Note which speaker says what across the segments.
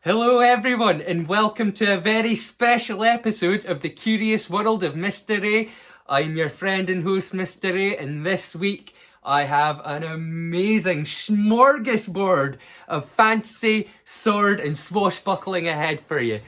Speaker 1: Hello everyone and welcome to a very special episode of the Curious World of MrRay. I'm your friend and host MrRay, and this week I have an amazing smorgasbord of fantasy, sword and swashbuckling ahead for you.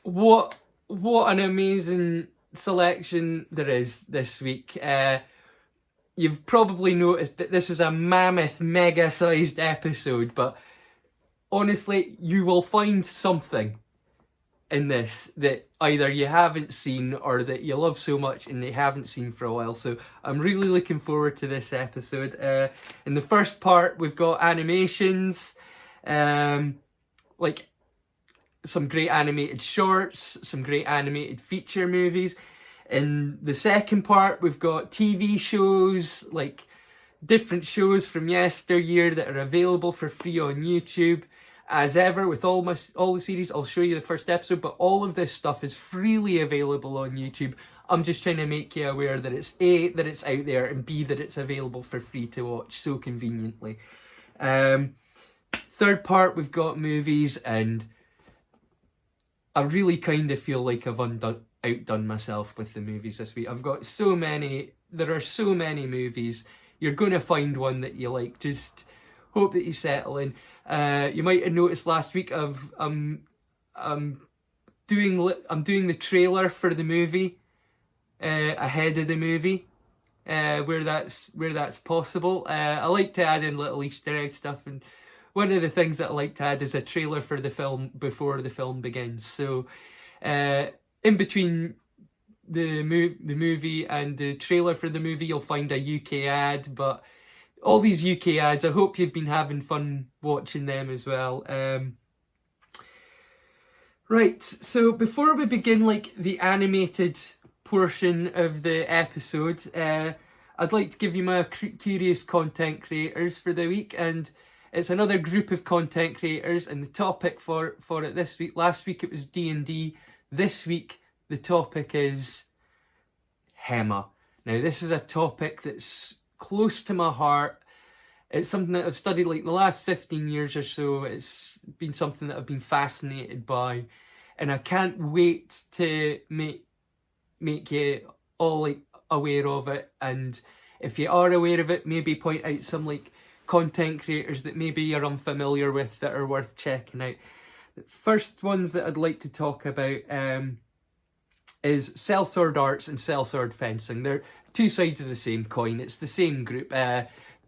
Speaker 1: What an amazing selection there is this week. You've probably noticed that this is a mammoth, mega-sized episode, but honestly, you will find something in this that either you haven't seen or that you love so much and you haven't seen for a while. So I'm really looking forward to this episode. In the first part, we've got animations, like some great animated shorts, some great animated feature movies. In the second part, we've got TV shows, like different shows from yesteryear that are available for free on YouTube. As ever, with all the series, I'll show you the first episode, but all of this stuff is freely available on YouTube. I'm just trying to make you aware that it's A, that it's out there, and B, that it's available for free to watch so conveniently. Third part, we've got movies, and I really kind of feel like I've outdone myself with the movies this week. I've got so many, there are so many movies. You're going to find one that you like. Just hope that you settle in. You might have noticed last week I'm doing the trailer for the movie ahead of the movie, where that's possible. I like to add in little Easter egg stuff, and one of the things that I like to add is a trailer for the film before the film begins. So in between the movie and the trailer for the movie, you'll find a UK ad, but all these UK ads, I hope you've been having fun watching them as well. Right, so before we begin the animated portion of the episode, I'd like to give you my curious content creators for the week, and it's another group of content creators, and the topic for it this week, last week it was D&D, this week the topic is HEMA. Now this is a topic that's close to my heart. It's something that I've studied the last 15 years or so. It's been something that I've been fascinated by, and I can't wait to make you all aware of it. And if you are aware of it, maybe point out some content creators that maybe you're unfamiliar with that are worth checking out. The first ones that I'd like to talk about is Sellsword Arts and Sellsword Fencing. They're two sides of the same coin. It's the same group.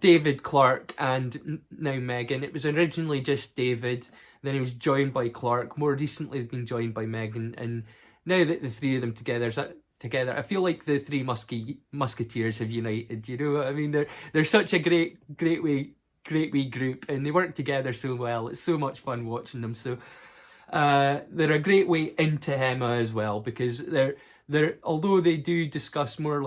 Speaker 1: David, Clark, and now Megan. It was originally just David, then he was joined by Clark. More recently, he's been joined by Megan, and now that the three of them together, I feel like the three musketeers have united. You know what I mean? They're such a great wee group, and they work together so well. It's so much fun watching them. So they're a great way into HEMA as well, because they're although they do discuss more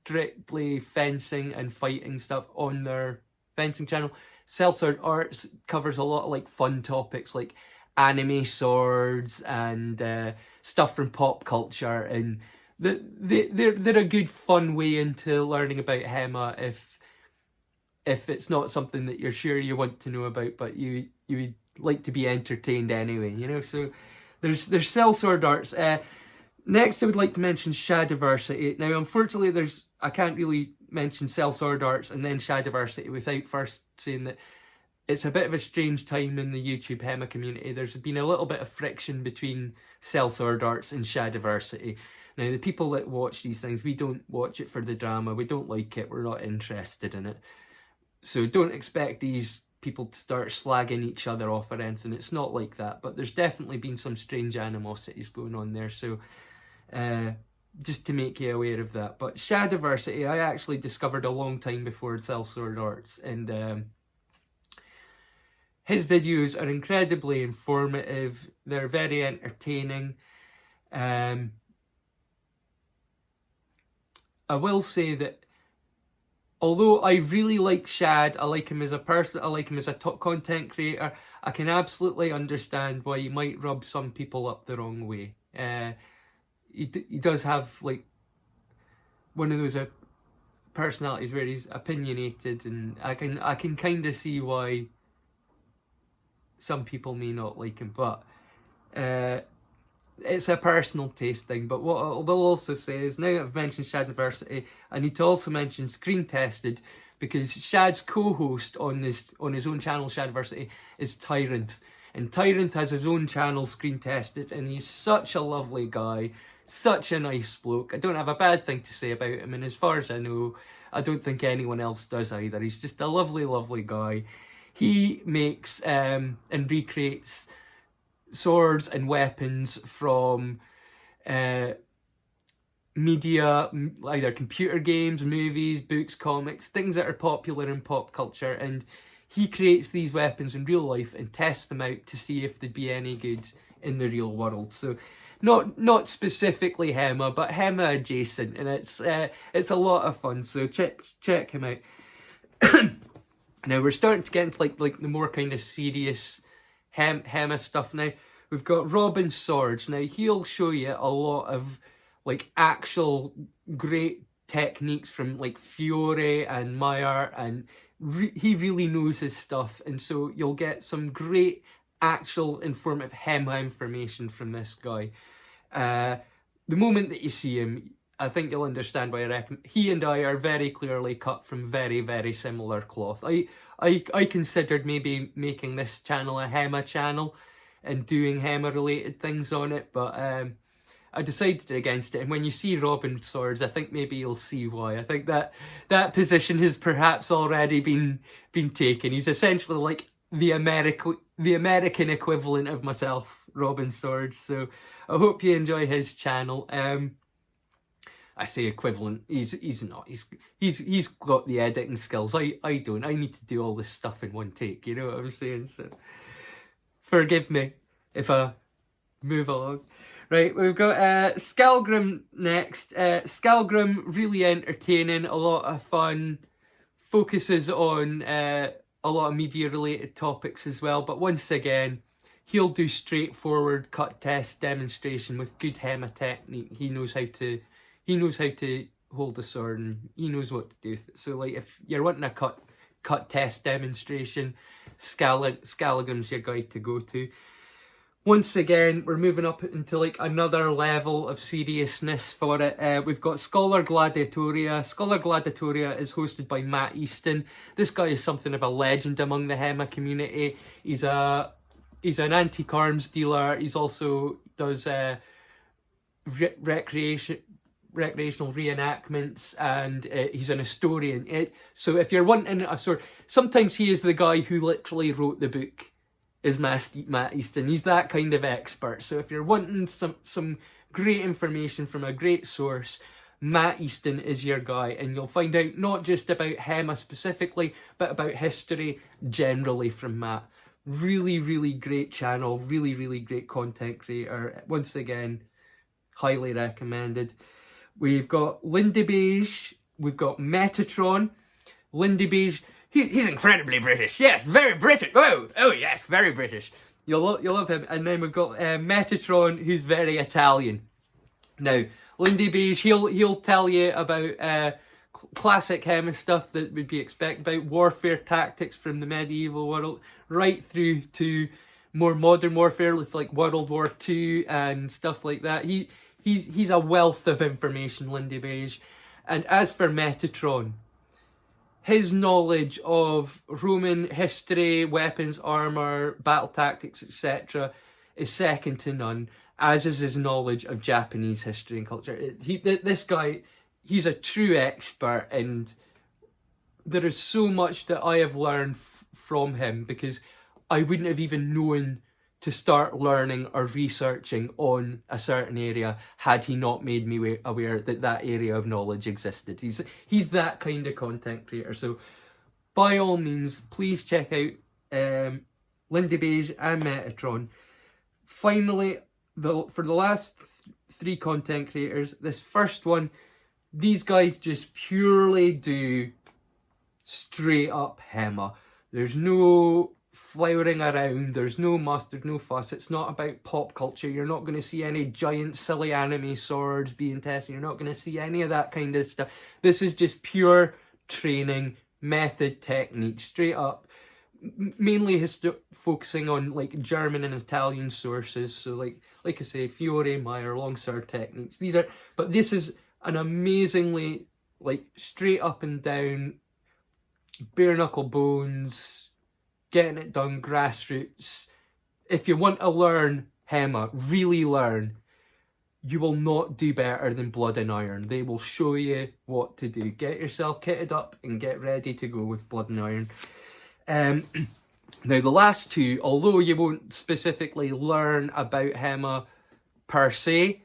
Speaker 1: strictly fencing and fighting stuff on their fencing channel, Sellsword Arts covers a lot of fun topics like anime swords and stuff from pop culture, and they're a good fun way into learning about HEMA if it's not something that you're sure you want to know about, but you would like to be entertained anyway, you know. So there's Sellsword Arts. Next, I would like to mention Shadiversity. Now, unfortunately, I can't really mention Sellsword Arts and then Shadiversity without first saying that it's a bit of a strange time in the YouTube HEMA community. There's been a little bit of friction between Sellsword Arts and Shadiversity. Now, the people that watch these things, we don't watch it for the drama. We don't like it. We're not interested in it. So don't expect these people to start slagging each other off or anything. It's not like that. But there's definitely been some strange animosities going on there. So just to make you aware of that. But Shadiversity, I actually discovered a long time before Sellsword Arts, and his videos are incredibly informative. They're very entertaining. I will say that although I really like Shad, I like him as a person, I like him as a top content creator, I can absolutely understand why he might rub some people up the wrong way. He does have one of those personalities where he's opinionated, and I can kind of see why some people may not like him, but it's a personal taste thing. But what I will also say is, now that I've mentioned Shadiversity, I need to also mention Screen Tested, because Shad's co-host on his own channel, Shadiversity, is Tyrant. And Tyrant has his own channel, Screen Tested, and he's such a lovely guy, such a nice bloke. I don't have a bad thing to say about him, and as far as I know, I don't think anyone else does either. He's just a lovely, lovely guy. He makes and recreates swords and weapons from media, either computer games, movies, books, comics, things that are popular in pop culture, and he creates these weapons in real life and tests them out to see if they'd be any good in the real world. So not specifically Hema, but Hema adjacent, and it's a lot of fun. So check him out. Now we're starting to get into like the more kind of serious Hema stuff now. We've got Robin Swords. Now he'll show you a lot of like actual great techniques from like Fiore and Meyer, and he really knows his stuff, and so you'll get some great actual informative Hema information from this guy. The moment that you see him, I think you'll understand why I reckon he and I are very clearly cut from very, very similar cloth. I considered maybe making this channel a Hema channel and doing Hema related things on it, but I decided against it. And when you see Robin Swords, I think maybe you'll see why. I think that position has perhaps already been taken. He's essentially like the American equivalent of myself, Robin Swords. So I hope you enjoy his channel. I say equivalent. He's not. He's got the editing skills. I don't. I need to do all this stuff in one take. You know what I'm saying? So forgive me if I move along. Right, we've got Skalgrim next. Skalgrim, really entertaining, a lot of fun, focuses on a lot of media related topics as well, but once again, he'll do straightforward cut test demonstration with good Hema technique. He knows how to hold a sword, and he knows what to do. So like if you're wanting a cut test demonstration, Skalgrim's your guy to go to. Once again, we're moving up into like another level of seriousness for it. We've got Scholar Gladiatoria. Scholar Gladiatoria is hosted by Matt Easton. This guy is something of a legend among the Hema community. He's an antique arms dealer. He's also does recreational reenactments, and he's an historian. So if you're wanting a sword, sometimes he is the guy who literally wrote the book. Is Matt Easton. He's that kind of expert. So if you're wanting some great information from a great source, Matt Easton is your guy, and you'll find out not just about Hema specifically, but about history generally from Matt. Really, really great channel, really, really great content creator. Once again, highly recommended. We've got Lindy Beige, we've got Metatron. Lindy Beige, he's incredibly British. Yes, very British. Oh yes, very British. You'll love him. And then we've got Metatron, who's very Italian. Now, Lindy Beige, he'll tell you about classic Hema stuff that would be expected, about warfare tactics from the medieval world, right through to more modern warfare with like World War II and stuff like that. He's a wealth of information, Lindy Beige. And as for Metatron, his knowledge of Roman history, weapons, armour, battle tactics, etc. is second to none, as is his knowledge of Japanese history and culture. This guy, he's a true expert, and there is so much that I have learned from him, because I wouldn't have even known to start learning or researching on a certain area had he not made me aware that that area of knowledge existed. He's that kind of content creator. So by all means, please check out Lindy Beige and Metatron. Finally, for the last three content creators, this first one, these guys just purely do straight up Hema. There's no flowering around, there's no mustard, no fuss. It's not about pop culture. You're not going to see any giant silly anime swords being tested. You're not going to see any of that kind of stuff. This is just pure training, method, technique, straight up. mainly focusing on like German and Italian sources. So like I say, Fiore, Meyer, Longsword techniques. But this is an amazingly like straight up and down, bare knuckle bones, getting it done, grassroots. If you want to learn Hema, really learn, you will not do better than Blood and Iron. They will show you what to do. Get yourself kitted up and get ready to go with Blood and Iron. Now the last two, although you won't specifically learn about Hema per se,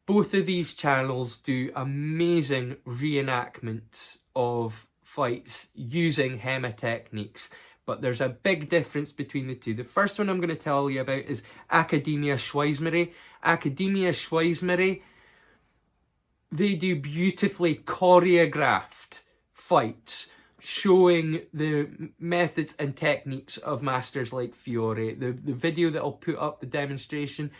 Speaker 1: both of these channels do amazing reenactments of fights using Hema techniques. But there's a big difference between the two. The first one I'm going to tell you about is Academia Schweizmerei. Academia Schweizmerei, they do beautifully choreographed fights, showing the methods and techniques of masters like Fiore. The video that I'll put up, the demonstration,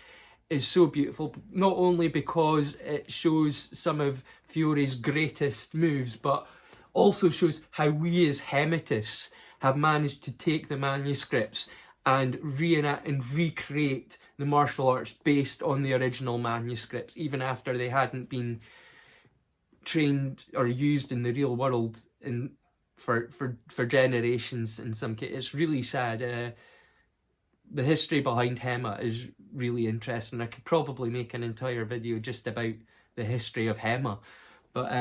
Speaker 1: is so beautiful, not only because it shows some of Fiore's greatest moves, but also shows how we as Hematists have managed to take the manuscripts and reenact and recreate the martial arts based on the original manuscripts, even after they hadn't been trained or used in the real world for generations in some cases. It's really sad. The history behind Hema is really interesting. I could probably make an entire video just about the history of Hema. But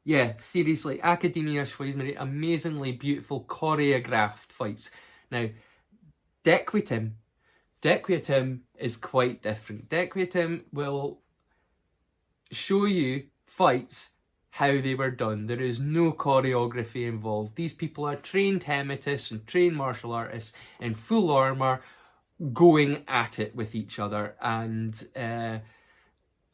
Speaker 1: yeah, seriously, Academia Schweizmerei, amazingly beautiful choreographed fights. Now, Dequitim is quite different. Dequitim will show you fights how they were done. There is no choreography involved. These people are trained Hematists and trained martial artists in full armour, going at it with each other. And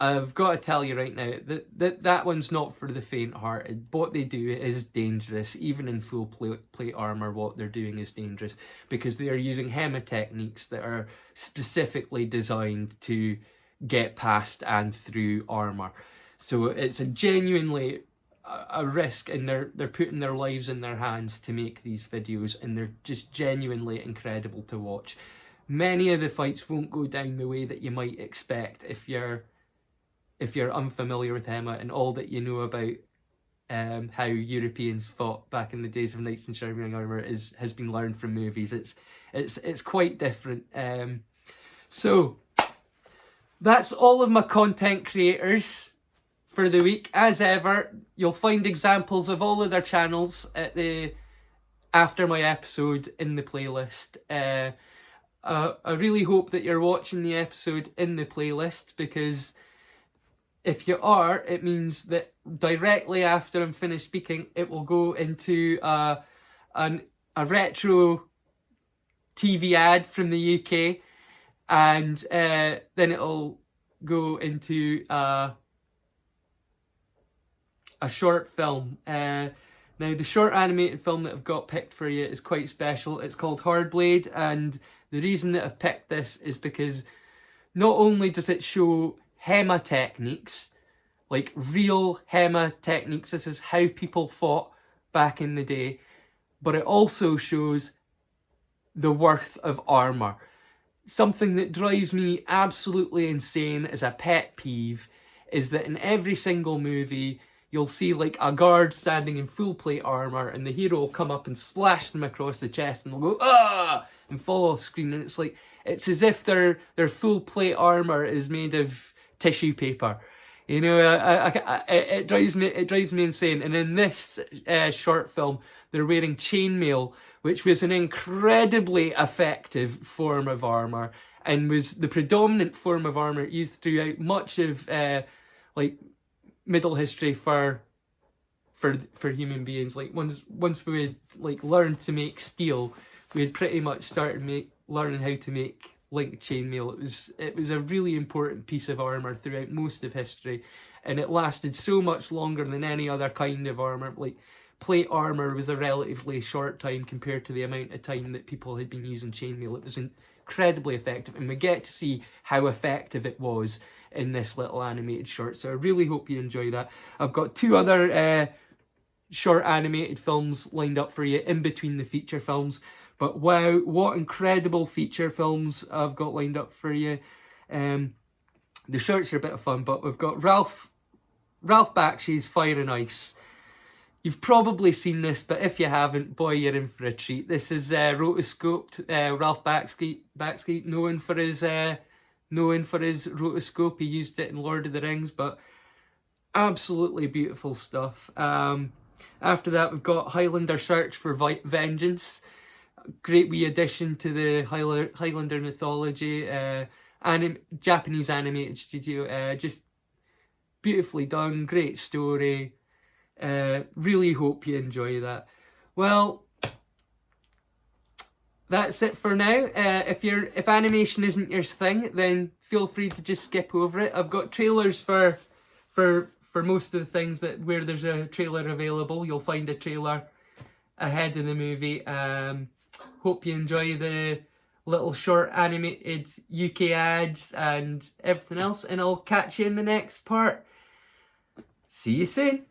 Speaker 1: I've got to tell you right now that one's not for the faint-hearted. What they do is dangerous. Even in full plate armour, what they're doing is dangerous, because they are using Hema techniques that are specifically designed to get past and through armour. So it's a genuinely a risk, and they're putting their lives in their hands to make these videos, and they're just genuinely incredible to watch. Many of the fights won't go down the way that you might expect if you're unfamiliar with Hema and all that you know about how Europeans fought back in the days of knights in shining armour has been learned from movies. It's quite different. So that's all of my content creators for the week. As ever, you'll find examples of all of their channels after my episode in the playlist. I really hope that you're watching the episode in the playlist, because if you are, it means that directly after I'm finished speaking, it will go into a retro TV ad from the UK, and then it'll go into a short film. Now, the short animated film that I've got picked for you is quite special. It's called Hardblade, and the reason that I've picked this is because not only does it show Hema techniques, like real Hema techniques, this is how people fought back in the day, but it also shows the worth of armour. Something that drives me absolutely insane as a pet peeve is that in every single movie you'll see like a guard standing in full plate armour, and the hero will come up and slash them across the chest, and they'll go "ah!" and fall off screen, and it's as if their full plate armour is made of tissue paper. You know, it drives me insane. And in this short film, they're wearing chainmail, which was an incredibly effective form of armour, and was the predominant form of armour used throughout much of like middle history for human beings. Like once we had like learned to make steel, we had pretty much started learning how to make link chainmail. It was a really important piece of armour throughout most of history, and it lasted so much longer than any other kind of armour. Like plate armour was a relatively short time compared to the amount of time that people had been using chainmail. It was incredibly effective, and we get to see how effective it was in this little animated short. So I really hope you enjoy that. I've got two other short animated films lined up for you in between the feature films. But wow, what incredible feature films I've got lined up for you. The shorts are a bit of fun, but we've got Ralph Bakshi's Fire and Ice. You've probably seen this, but if you haven't, boy, you're in for a treat. This is rotoscoped. Ralph Bakshi, known for his rotoscope. He used it in Lord of the Rings, but absolutely beautiful stuff. After that, we've got Highlander Search for Vengeance. Great wee addition to the Highlander mythology. Japanese animated studio. Just beautifully done. Great story. Really hope you enjoy that. Well, that's it for now. If animation isn't your thing, then feel free to just skip over it. I've got trailers for most of the things where there's a trailer available. You'll find a trailer ahead of the movie. Hope you enjoy the little short animated UK ads and everything else, and I'll catch you in the next part. See you soon.